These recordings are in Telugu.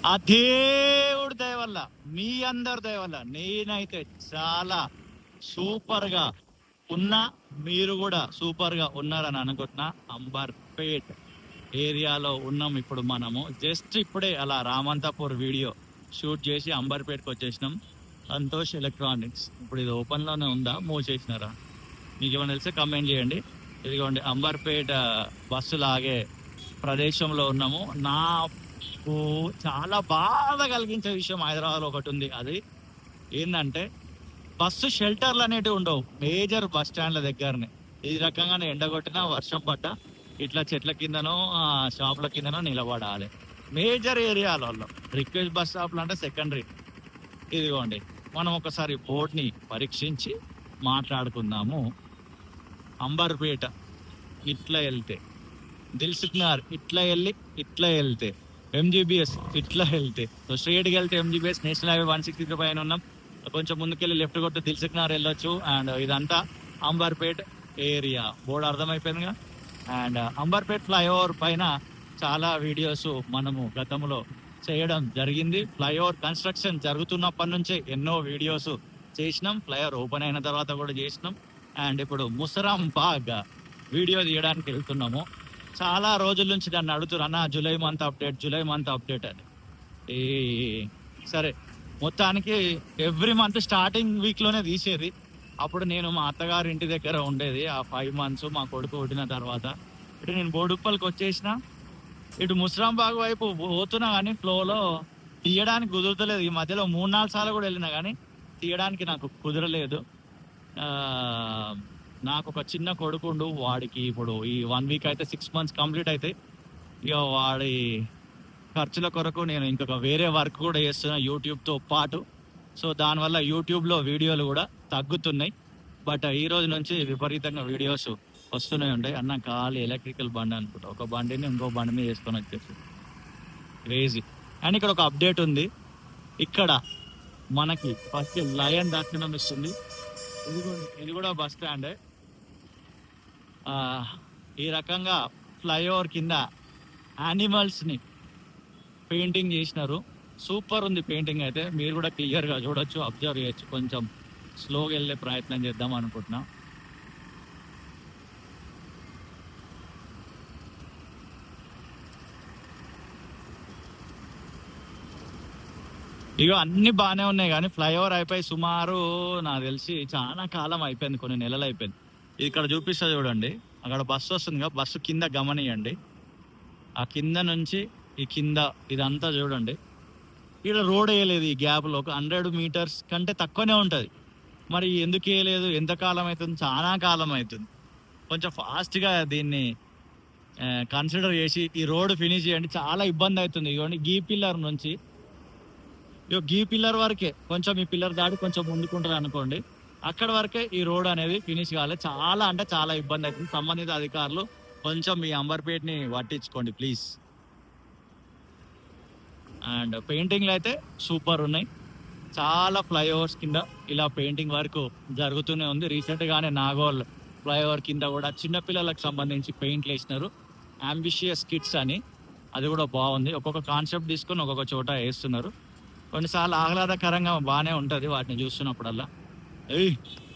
ఆ దేవుడి దయ వల్ల, మీ అందరి దయ వల్ల నేనైతే చాలా సూపర్ గా ఉన్నా, మీరు కూడా సూపర్ గా ఉన్నారని అనుకుంటున్నా. అంబర్పేట్ ఏరియాలో ఉన్నాం ఇప్పుడు మనము. జస్ట్ ఇప్పుడే అలా రామంతాపూర్ వీడియో షూట్ చేసి అంబర్పేట్కి వచ్చేసినాం. సంతోష్ ఎలక్ట్రానిక్స్. ఇప్పుడు ఇది ఓపెన్ లోనే ఉందా, మూవ్ చేసినారా? మీకు ఏమైనా తెలిస్తే కమెంట్ చేయండి. ఇదిగోండి అంబర్పేట బస్సు లాగే ప్రదేశంలో ఉన్నాము. నాకు చాలా బాధ కలిగించే విషయం హైదరాబాద్లో ఒకటి ఉంది. అది ఏంటంటే బస్సు షెల్టర్లు అనేటివి ఉండవు మేజర్ బస్ స్టాండ్ల దగ్గరనే. ఈ రకంగానే ఎండగొట్టినా వర్షం పడ్డా ఇట్లా చెట్ల కిందనో షాపుల కిందనో నిలబడాలి మేజర్ ఏరియాలలో. రిక్వెస్ట్ బస్ స్టాప్లు అంటే సెకండరీ. ఇదిగోండి మనం ఒకసారి బోర్డ్ని పరీక్షించి మాట్లాడుకుందాము. అంబర్పేట ఇట్లా వెళ్తే, దిల్సుఖ్నగర్ ఇట్లా వెళ్ళి ఇట్లా వెళ్తే, ఎంజీబీఎస్ ఇట్లా వెళ్తే, సో స్ట్రేట్కి వెళ్తే ఎంజీబీఎస్ నేషనల్ హైవే 163 పైన ఉన్నాం. కొంచెం ముందుకెళ్ళి లెఫ్ట్ కొట్టి దిల్సుఖ్నగర్ వెళ్ళొచ్చు. అండ్ ఇదంతా అంబర్పేట్ ఏరియా. బోర్డు అర్థమైపోయిందిగా. అండ్ అంబర్పేట్ ఫ్లైఓవర్ పైన చాలా వీడియోస్ మనము గతంలో చేయడం జరిగింది. ఫ్లైఓవర్ కన్స్ట్రక్షన్ జరుగుతున్నప్పటి నుంచే ఎన్నో వీడియోస్ చేసినాం. ఫ్లైఓవర్ ఓపెన్ అయిన తర్వాత కూడా చేసినాం. అండ్ ఇప్పుడు ముసరాం బాగ్ వీడియో తీయడానికి వెళ్తున్నాము. చాలా రోజుల నుంచి నన్ను అడుగుతున్నారు, అన్న జూలై మంత్ అప్డేట్ అని. ఈ సరే, మొత్తానికి ఎవ్రీ మంత్ స్టార్టింగ్ వీక్లోనే తీసేది. అప్పుడు నేను మా అత్తగారి ఇంటి దగ్గర ఉండేది. ఆ 5 months మా కొడుకు పుట్టిన తర్వాత ఇటు నేను బోడుప్పల్కి వచ్చేసిన. ఇటు ముసరాంబాగ్ వైపు పోతున్నా కానీ ఫ్లోలో తీయడానికి కుదురతలేదు. ఈ మధ్యలో 3-4 సార్లు కూడా వెళ్ళినా కానీ తీయడానికి నాకు కుదరలేదు. నాకు ఒక చిన్న కొడుకుండు. వాడికి ఇప్పుడు ఈ 1 week అయితే 6 months కంప్లీట్ అయితే ఇక వాడి ఖర్చుల కొరకు నేను ఇంకొక వేరే వర్క్ కూడా చేస్తున్నా యూట్యూబ్తో పాటు. సో దానివల్ల యూట్యూబ్లో వీడియోలు కూడా తగ్గుతున్నాయి. బట్ ఈ రోజు నుంచి విపరీతంగా వీడియోస్ వస్తూనే ఉంటాయి. అన్న ఖాళీ ఎలక్ట్రికల్ బండి అనుకుంటా, ఒక బండిని ఇంకో బండి మీద వేసుకొని వచ్చేసి క్రేజీ. అండ్ ఇక్కడ ఒక అప్డేట్ ఉంది. ఇక్కడ మనకి ఫస్ట్ లయన్ దర్శనం ఇస్తుంది. ఇది కూడా బస్ స్టాండే. ఈ రకంగా ఫ్లైఓవర్ కింద యానిమల్స్ని పెయింటింగ్ చేసినారు. సూపర్ ఉంది పెయింటింగ్ అయితే. మీరు కూడా క్లియర్గా చూడొచ్చు, అబ్జర్వ్ చేయొచ్చు. కొంచెం స్లోగా వెళ్ళే ప్రయత్నం చేద్దాం అనుకుంటున్నా. ఇక అన్ని బాగానే ఉన్నాయి కానీ ఫ్లైఓవర్ అయిపోయి సుమారు నాకు తెలిసి చాలా కాలం అయిపోయింది, కొన్ని నెలలు అయిపోయింది. ఇక్కడ చూపిస్తా చూడండి, అక్కడ బస్సు వస్తుంది కదా, బస్సు కింద గమనియండి. ఆ కింద నుంచి ఈ కింద ఇదంతా చూడండి. ఇక్కడ రోడ్ వేయలేదు. ఈ గ్యాప్లో ఒక 100 meters కంటే తక్కువనే ఉంటుంది. మరి ఎందుకు వేయలేదు? ఎంతకాలం అవుతుంది? చాలా కాలం అవుతుంది. కొంచెం ఫాస్ట్గా దీన్ని కన్సిడర్ చేసి ఈ రోడ్ ఫినిష్ చేయండి. చాలా ఇబ్బంది అవుతుంది. ఇవ్వండి, గీ పిల్లర్ నుంచి గీ పిల్లర్ వరకే, కొంచెం ఈ పిల్లర్ దాటి కొంచెం ముందుకుంటారు అనుకోండి, అక్కడ వరకే ఈ రోడ్ అనేది ఫినిష్ కావాలి. చాలా అంటే చాలా ఇబ్బంది అవుతుంది. సంబంధిత అధికారులు కొంచెం ఈ అంబర్పేట్ని పట్టించుకోండి ప్లీజ్. అండ్ పెయింటింగ్లు అయితే సూపర్ ఉన్నాయి. చాలా ఫ్లైఓవర్స్ కింద ఇలా పెయింటింగ్ వర్క్ జరుగుతూనే ఉంది. రీసెంట్గానే నాగోల్ ఫ్లైఓవర్ కింద కూడా చిన్నపిల్లలకు సంబంధించి పెయింట్లు వేసినారు. అంబిషియస్ కిడ్స్ అని, అది కూడా బాగుంది. ఒక్కొక్క కాన్సెప్ట్ తీసుకొని ఒక్కొక్క చోట వేస్తున్నారు. కొన్నిసార్లు ఆహ్లాదకరంగా బాగానే ఉంటుంది వాటిని చూస్తున్నప్పుడల్లా.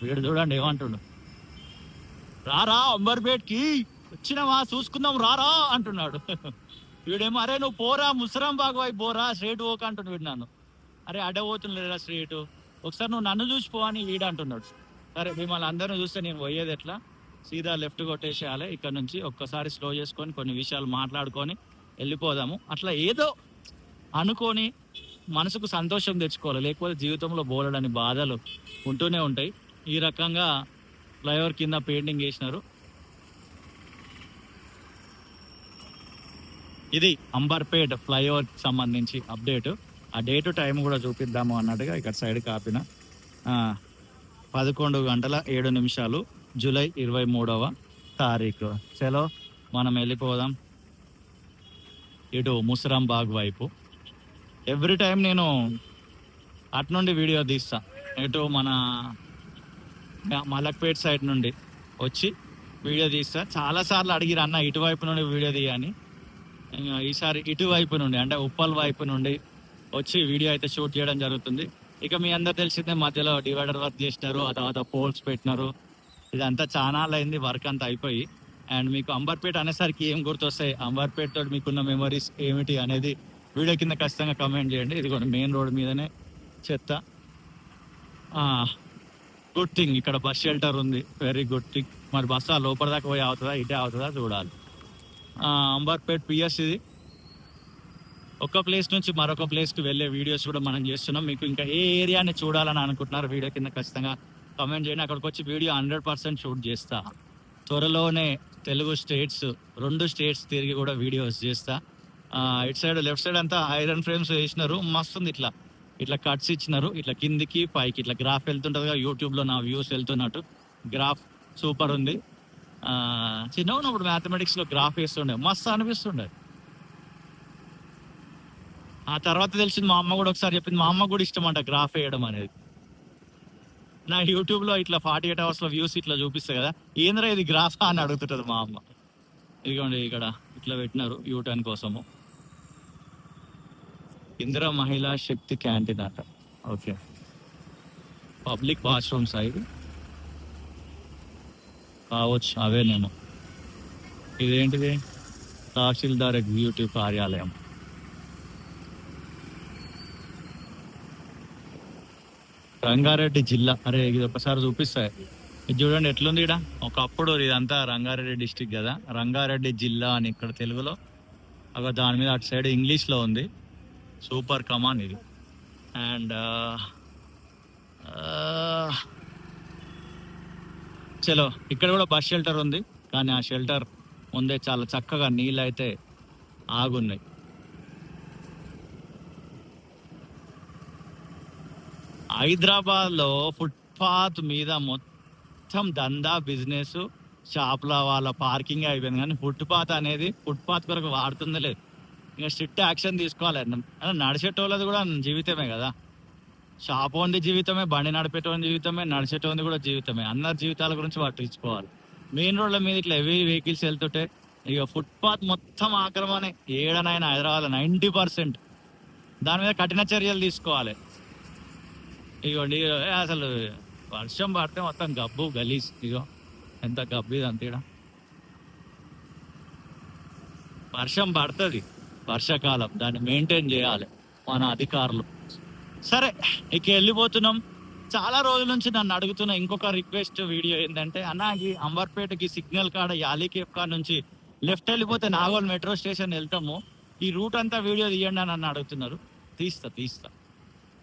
వీడు చూడండి ఏమంటుండు, రారా అంబర్పేట్కి వచ్చినవా చూసుకుందాం రారా అంటున్నాడు. వీడేమో అరే నువ్వు పోరా ముసరాంబాగ్ వైపు పోరా, స్ట్రేట్ పోక అంటున్నాడు వీడు నన్ను. అరే అడ్డ పోతుండలేరా స్ట్రేట్, ఒకసారి నువ్వు నన్ను చూసిపో అని వీడు అంటున్నాడు. సరే మిమ్మల్ని అందరిని చూస్తే నేను పోయేది ఎట్లా, సీదా లెఫ్ట్ కొట్టేసేయాలి. ఇక్కడ నుంచి ఒక్కసారి స్లో చేసుకొని కొన్ని విషయాలు మాట్లాడుకొని వెళ్ళిపోదాము. అట్లా ఏదో అనుకొని మనసుకు సంతోషం తెచ్చుకోవాలి, లేకపోతే జీవితంలో బోలెడని బాధలు ఉంటూనే ఉంటాయి. ఈ రకంగా ఫ్లైఓవర్ కింద పెయింటింగ్ వేసినారు. ఇది అంబర్పేట్ ఫ్లైఓవర్కి సంబంధించి అప్డేట్. ఆ డేట్ టైం కూడా చూపిద్దాము అన్నట్టుగా ఇక్కడ సైడ్ కాపిన 11:07 జూలై 23వ తారీఖు. చలో మనం వెళ్ళిపోదాం ఇటు ముసరాంబాగ్ వైపు. ఎవ్రీ టైం నేను అటు నుండి వీడియో తీస్తా, ఇటు మన మలక్పేట్ సైడ్ నుండి వచ్చి వీడియో తీస్తా. చాలాసార్లు అడిగిరు అన్న ఇటువైపు నుండి వీడియో తీయని. ఈసారి ఇటువైపు నుండి అంటే ఉప్పల్ వైపు నుండి వచ్చి వీడియో అయితే షూట్ చేయడం జరుగుతుంది. ఇక మీ అందరు తెలిసిందే, మధ్యలో డివైడర్ వర్క్ చేసినారు, ఆ తర్వాత పోల్స్ పెట్టినారు. ఇదంతా చాలా అయింది వర్క్ అంతా అయిపోయి. అండ్ మీకు అంబర్పేట అనేసరికి ఏం గుర్తొస్తాయి, అంబర్పేట తోటి మీకున్న మెమరీస్ ఏమిటి అనేది వీడియో కింద ఖచ్చితంగా కమెంట్ చేయండి. ఇదిగోండి మెయిన్ రోడ్ మీదనే చెత్త. గుడ్ థింగ్ ఇక్కడ బస్ షెల్టర్ ఉంది, వెరీ గుడ్ థింగ్. మరి బస్సు ఆ లోపల దాకా పోయి అవుతుందా ఇటే అవుతుందా చూడాలి. అంబర్పేట్ పిఎస్ ఇది. ఒక ప్లేస్ నుంచి మరొక ప్లేస్కి వెళ్ళే వీడియోస్ కూడా మనం చేస్తున్నాం. మీకు ఇంకా ఏ ఏరియాని చూడాలని అనుకుంటున్నారు వీడియో కింద ఖచ్చితంగా కమెంట్ చేయండి. అక్కడికి వచ్చి వీడియో 100% షూట్ చేస్తా. త్వరలోనే తెలుగు స్టేట్స్ 2 స్టేట్స్ తిరిగి కూడా వీడియోస్ చేస్తా. ఇటు సైడ్ లెఫ్ట్ సైడ్ అంతా ఐరన్ ఫ్రేమ్స్ వేసినారు, మస్తు ఉంది. ఇట్లా ఇట్లా కట్స్ ఇచ్చినారు, ఇట్లా కిందికి పైకి ఇట్లా గ్రాఫ్ వెళ్తుంటది. యూట్యూబ్లో నా వ్యూస్ వెళ్తున్నట్టు గ్రాఫ్ సూపర్ ఉంది. చిన్న ఉన్నప్పుడు మ్యాథమెటిక్స్లో గ్రాఫ్ వేస్తుండే, మస్తు అనిపిస్తుండే. ఆ తర్వాత తెలిసింది, మా అమ్మ కూడా ఒకసారి చెప్పింది, మా అమ్మ కూడా ఇష్టం అంట గ్రాఫ్ వేయడం అనేది. నా యూట్యూబ్లో ఇట్లా 48 అవర్స్లో వ్యూస్ ఇట్లా చూపిస్తాయి కదా, ఏంద్రా ఇది గ్రాఫ్ అని అడుగుతుంటది మా అమ్మ. ఇదిగోండి ఇక్కడ ఇట్లా పెట్టినారు యూటర్న్ కోసము. ఇందిరా మహిళా శక్తి క్యాంటీన్ అట. ఓకే, పబ్లిక్ వాష్రూమ్స్ అవి కావచ్చు, అవేనేమో. ఇదేంటిది, తహసీల్దార్ ఎగ్జిక్యూటివ్ కార్యాలయం. రంగారెడ్డి జిల్లా. అరే ఇది ఒకసారి చూపిస్తాయి. ఇది చూడండి ఎట్లుంది ఇక్కడ. ఒకప్పుడు ఇదంతా రంగారెడ్డి డిస్టిక్ కదా, రంగారెడ్డి జిల్లా అని ఇక్కడ తెలుగులో, అక్కడ దాని మీద అటు సైడ్ ఇంగ్లీష్లో ఉంది. సూపర్ కమాన్ ఇది. అండ్ చలో ఇక్కడ కూడా బస్ షెల్టర్ ఉంది, కానీ ఆ షెల్టర్ ముందే చాలా చక్కగా నీళ్ళు అయితే ఆగున్నాయి. హైదరాబాద్లో ఫుట్పాత్ మీద మొత్తం దందా బిజినెస్, షాప్ల వాళ్ళ పార్కింగ్ అయిపోయింది. కానీ ఫుట్పాత్ కొరకు వాడుతుందో లేదు. ఇంకా స్ట్రిక్ట్ యాక్షన్ తీసుకోవాలి. నడిచేటోళ్ళది కూడా జీవితమే కదా, షాప్ ఉంది జీవితమే, బండి నడిపేటోని జీవితమే, నడిచేటోంది కూడా జీవితమే. అందరి జీవితాల గురించి పట్టించుకోవాలి. మెయిన్ రోడ్ల మీద ఇట్లా హెవీ వెహికల్స్ వెళ్తుంటే ఇక ఫుట్పాత్ మొత్తం ఆక్రమణే. ఏడనైనా హైదరాబాద్ 90% దాని మీద కఠిన చర్యలు తీసుకోవాలి. ఇగోండి అసలు వర్షం పడితే మొత్తం గబ్బు గలీజ్. ఇగో ఎంత గబ్బు ఇది అంతేడా. వర్షం పడుతుంది, వర్షాకాలం, దాన్ని మెయింటైన్ చేయాలి మన అధికారులు. సరే ఇక వెళ్ళిపోతున్నాం. చాలా రోజుల నుంచి నన్ను అడుగుతున్న ఇంకొక రిక్వెస్ట్ వీడియో ఏంటంటే, అన్నకి అంబర్పేటకి సిగ్నల్ కాడ యాలీకేప్ కాడ నుంచి లెఫ్ట్ వెళ్ళిపోతే నాగోల్ మెట్రో స్టేషన్ వెళ్తాము, ఈ రూట్ అంతా వీడియో తీయండి అని నన్ను అడుగుతున్నారు.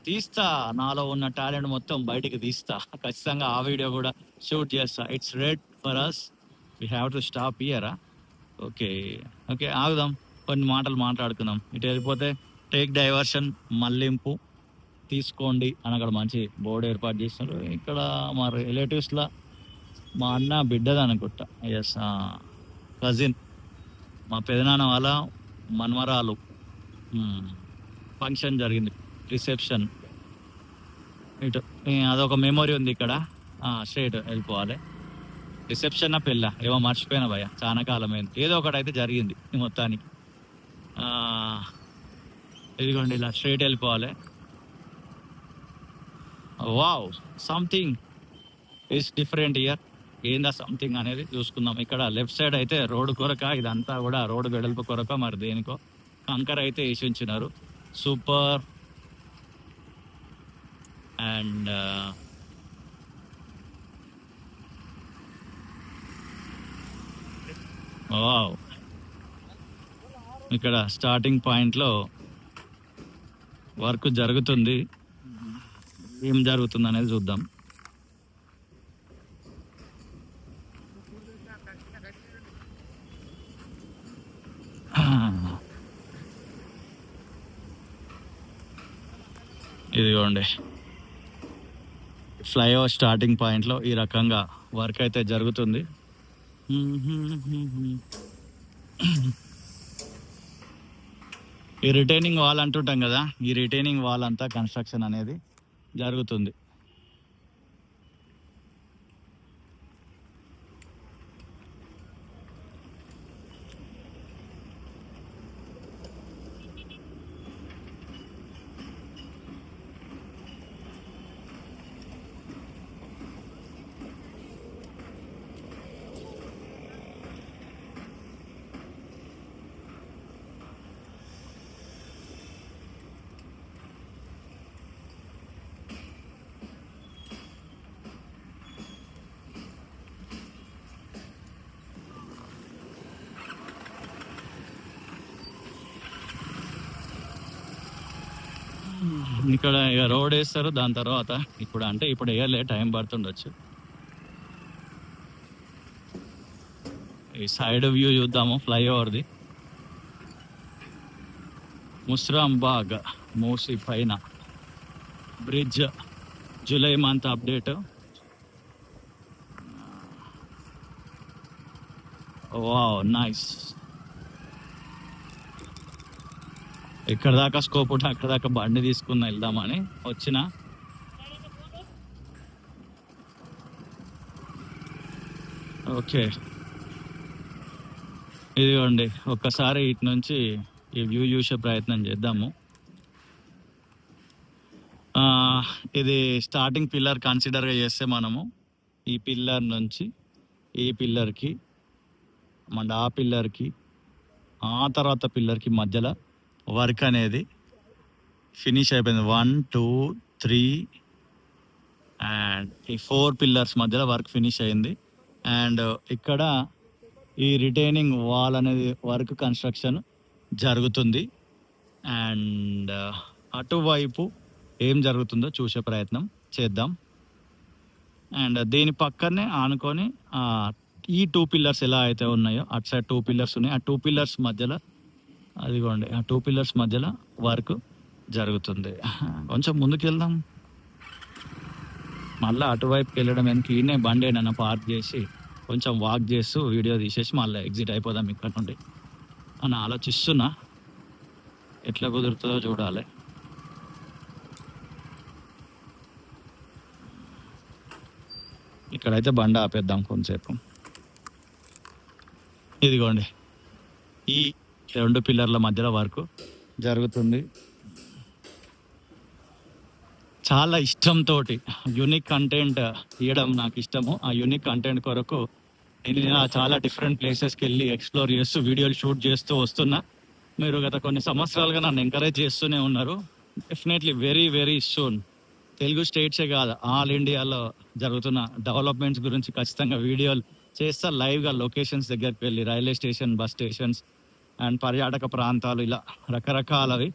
తీస్తా నాలో ఉన్న టాలెంట్ మొత్తం బయటికి తీస్తా. ఖచ్చితంగా ఆ వీడియో కూడా షూట్ చేస్తా. It's red for us, we have to stop here. Okay ఆగుదాం, కొన్ని మాటలు మాట్లాడుకుందాం. ఇటు వెళ్ళిపోతే టేక్ డైవర్షన్ మల్లింపు తీసుకోండి అని అక్కడ మంచి బోర్డు ఏర్పాటు చేస్తున్నారు. ఇక్కడ మా రిలేటివ్స్లో మా అన్న బిడ్డది అనుకుంటా, ఎస్ కజిన్, మా పెదనాన్న వాళ్ళ మన్మరాలు ఫంక్షన్ జరిగింది, రిసెప్షన్. ఇటు అదొక మెమొరీ ఉంది ఇక్కడ. స్ట్రైట్ వెళ్ళిపోవాలి. రిసెప్షన్ పెళ్ళ ఏమో మర్చిపోయినా భయ, చాలా కాలమైంది. ఏదో ఒకటి అయితే జరిగింది మొత్తానికి. ఇదిగోండి ఇలా స్ట్రైట్ వెళ్ళిపోవాలి. Wow, something is different year. ఏందా సంథింగ్ అనేది చూసుకుందాం. ఇక్కడ లెఫ్ట్ సైడ్ అయితే రోడ్డు కొరక, ఇదంతా కూడా రోడ్డు వెడల్పు కొరక మరి దేనికో కంకర అయితే వేసి ఉంచినారు. సూపర్. అండ్ వావ్, ఇక్కడ స్టార్టింగ్ పాయింట్లో వర్క్ జరుగుతుంది. ఏం జరుగుతుంది అనేది చూద్దాం. ఇదిగోండి ఫ్లైఓవర్ స్టార్టింగ్ పాయింట్లో ఈ రకంగా వర్క్ అయితే జరుగుతుంది. ఈ రిటైనింగ్ వాల్ అంటుంటాం కదా, ఈ రిటైనింగ్ వాల్ అంతా కన్స్ట్రక్షన్ అనేది జరుగుతుంది. ఇక్కడ ఇక రోడ్ వేస్తారు దాని తర్వాత. ఇప్పుడు వేయలే, టైం పడుతుండొచ్చు. ఈ సైడ్ వ్యూ చూద్దాము ఫ్లైఓవర్ది. ముస్రాంబాగ్ మూసి పైన bridge July month update. Wow nice. ఇక్కడ దాకా స్కోప్ ఉంటే అక్కడ దాకా బండి తీసుకుని వెళ్దామని వచ్చిన. ఓకే ఇదిగోండి, ఒక్కసారి ఇటు నుంచి ఈ వ్యూ చూసే ప్రయత్నం చేద్దాము. ఇది స్టార్టింగ్ పిల్లర్ కన్సిడర్గా చేస్తే మనము ఈ పిల్లర్ నుంచి ఈ పిల్లర్కి అండ్ ఆ పిల్లర్కి ఆ తర్వాత పిల్లర్కి మధ్యలో వర్క్ అనేది ఫినిష్ అయిపోయింది. 1 2 3 అండ్ ఈ 4 పిల్లర్స్ మధ్యలో వర్క్ ఫినిష్ అయింది. అండ్ ఇక్కడ ఈ రిటైనింగ్ వాల్ అనేది వర్క్ కన్స్ట్రక్షన్ జరుగుతుంది. అండ్ అటువైపు ఏం జరుగుతుందో చూసే ప్రయత్నం చేద్దాం. అండ్ దీని పక్కనే ఆనుకొని ఈ 2 పిల్లర్స్ ఎలా అయితే ఉన్నాయో అటు సైడ్ 2 పిల్లర్స్ ఉన్నాయి. ఆ 2 పిల్లర్స్ మధ్యలో అదిగోండి, ఆ 2 పిల్లర్స్ మధ్యలో వర్క్ జరుగుతుంది. కొంచెం ముందుకు వెళ్దాం. మళ్ళీ అటువైపుకి వెళ్ళడం ఎందుకు, ఈయనే బండి ఏదైనా పార్క్ చేసి కొంచెం వాక్ చేస్తూ వీడియో తీసేసి మళ్ళీ ఎగ్జిట్ అయిపోదాం ఇక్కడ నుండి అని ఆలోచిస్తున్నా. ఎట్లా కుదురుతుందో చూడాలి. ఇక్కడైతే బండి ఆపేద్దాం కొంతసేపు. ఇదిగోండి, ఈ 2 పిల్లర్ల మధ్యలో వర్క్ జరుగుతుంది. చాలా ఇష్టంతో యూనిక్ కంటెంట్ ఇవ్వడం నాకు ఇష్టము. ఆ యూనిక్ కంటెంట్ కొరకు నేను చాలా డిఫరెంట్ ప్లేసెస్కి వెళ్ళి ఎక్స్ప్లోర్ చేస్తూ వీడియోలు షూట్ చేస్తూ వస్తున్నా. మీరు గత కొన్ని సంవత్సరాలుగా నన్ను ఎంకరేజ్ చేస్తూనే ఉన్నారు. Definitely very very soon Telugu స్టేట్సే కాదు, ఆల్ ఇండియాలో జరుగుతున్న డెవలప్మెంట్స్ గురించి ఖచ్చితంగా వీడియోలు చేస్తా. లైవ్గా లొకేషన్స్ దగ్గరికి వెళ్ళి railway station, bus stations and పర్యాటక ప్రాంతాలు ఇలా రకరకాలవి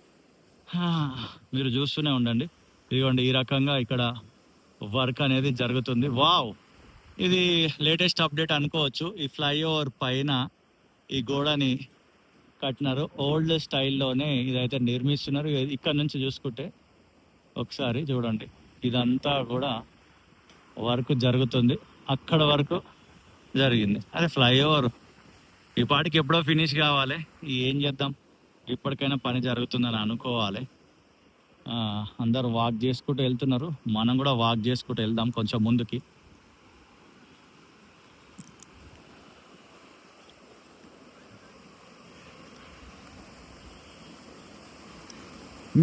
మీరు చూస్తూనే ఉండండి. ఇదిగోండి, ఈ రకంగా ఇక్కడ వర్క్ అనేది జరుగుతుంది. వావ్, ఇది లేటెస్ట్ అప్డేట్ అనుకోవచ్చు. ఈ ఫ్లైఓవర్ పైన ఈ గోడని కట్టినారు, ఓల్డ్ స్టైల్లోనే ఇదైతే నిర్మిస్తున్నారు. ఇక్కడ నుంచి చూసుకుంటే ఒకసారి చూడండి, ఇదంతా కూడా వర్క్ జరుగుతుంది. అక్కడ వరకు జరిగింది. అదే ఫ్లైఓవర్ ఈ పాటికి ఎప్పుడో ఫినిష్ కావాలి. ఏం చేద్దాం, ఇప్పటికైనా పని జరుగుతుందని అనుకోవాలి. అందరు వాక్ చేసుకుంటూ వెళ్తున్నారు, మనం కూడా వాక్ చేసుకుంటూ వెళ్దాం కొంచెం ముందుకి.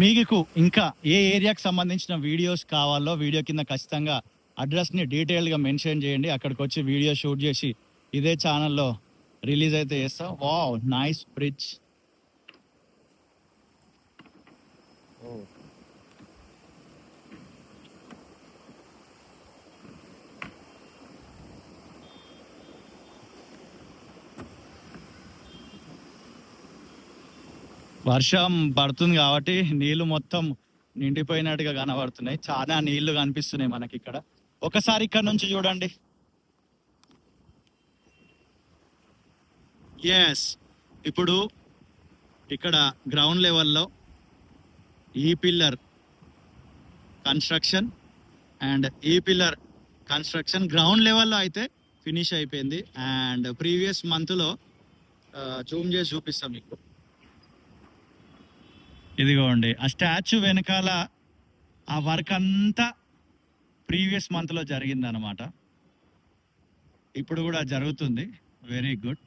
మీకు ఇంకా ఏ ఏరియాకి సంబంధించిన వీడియోస్ కావాలో వీడియో కింద ఖచ్చితంగా అడ్రస్ని డీటెయిల్గా మెన్షన్ చేయండి. అక్కడికి వచ్చి వీడియో షూట్ చేసి ఇదే ఛానల్లో రిలీజ్ అయితే చేస్తాం. Wow nice bridge. వర్షం పడుతుంది కాబట్టి నీళ్లు మొత్తం నిండిపోయినట్టుగా కనబడుతున్నాయి. చాలా నీళ్లు కనిపిస్తున్నాయి మనకి ఇక్కడ. ఒకసారి ఇక్కడ నుంచి చూడండి. ఎస్, ఇప్పుడు ఇక్కడ గ్రౌండ్ లెవెల్లో ఈ పిల్లర్ కన్స్ట్రక్షన్ అండ్ ఈ పిల్లర్ కన్స్ట్రక్షన్ గ్రౌండ్ లెవెల్లో అయితే ఫినిష్ అయిపోయింది. అండ్ ప్రీవియస్ మంత్లో జూమ్ చేసి చూపిస్తాం మీకు. ఇదిగోండి, ఆ స్టాచ్యూ వెనకాల ఆ వర్క్ అంతా ప్రీవియస్ మంత్లో జరిగిందనమాట. ఇప్పుడు కూడా జరుగుతుంది. Very good.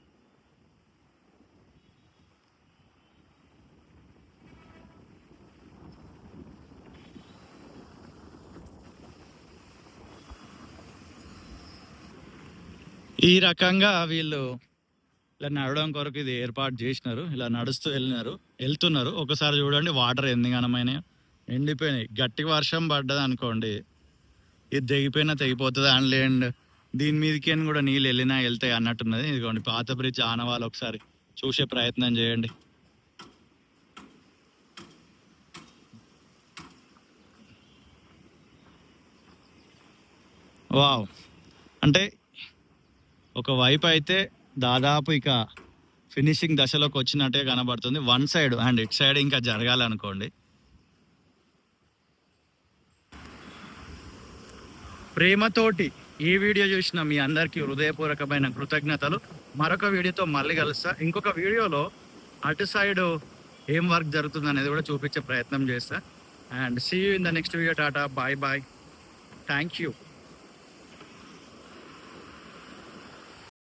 ఈ రకంగా వీళ్ళు ఇలా నడవడం కొరకు ఇది ఏర్పాటు చేసినారు. ఇలా నడుస్తూ వెళ్తున్నారు. ఒకసారి చూడండి, వాటర్ ఎన్ని ఘనమైనాయో, ఎండిపోయినాయి. గట్టి వర్షం పడ్డది అనుకోండి, ఇది తెగిపోతుంది. అండ్ దీని మీదకి కూడా నీళ్ళు వెళ్తాయి అన్నట్టున్నది. ఇదిగోండి, పాత బ్రిడ్జ్ ఆనవాళ్ళు ఒకసారి చూసే ప్రయత్నం చేయండి. వావ్! అంటే ఒక వైపు అయితే దాదాపు ఇక ఫినిషింగ్ దశలోకి వచ్చినట్టే కనబడుతుంది. వన్ సైడ్ అండ్ ఇటు సైడ్ ఇంకా జరగాలనుకోండి. ప్రేమతోటి ఈ వీడియో చూసిన మీ అందరికీ హృదయపూర్వకమైన కృతజ్ఞతలు. మరొక వీడియోతో మళ్ళీ కలుస్తా. ఇంకొక వీడియోలో అటు సైడ్ ఏం వర్క్ జరుగుతుంది అనేది కూడా చూపించే ప్రయత్నం చేస్తా. And see you in the next video. Tata, bye bye, thank you.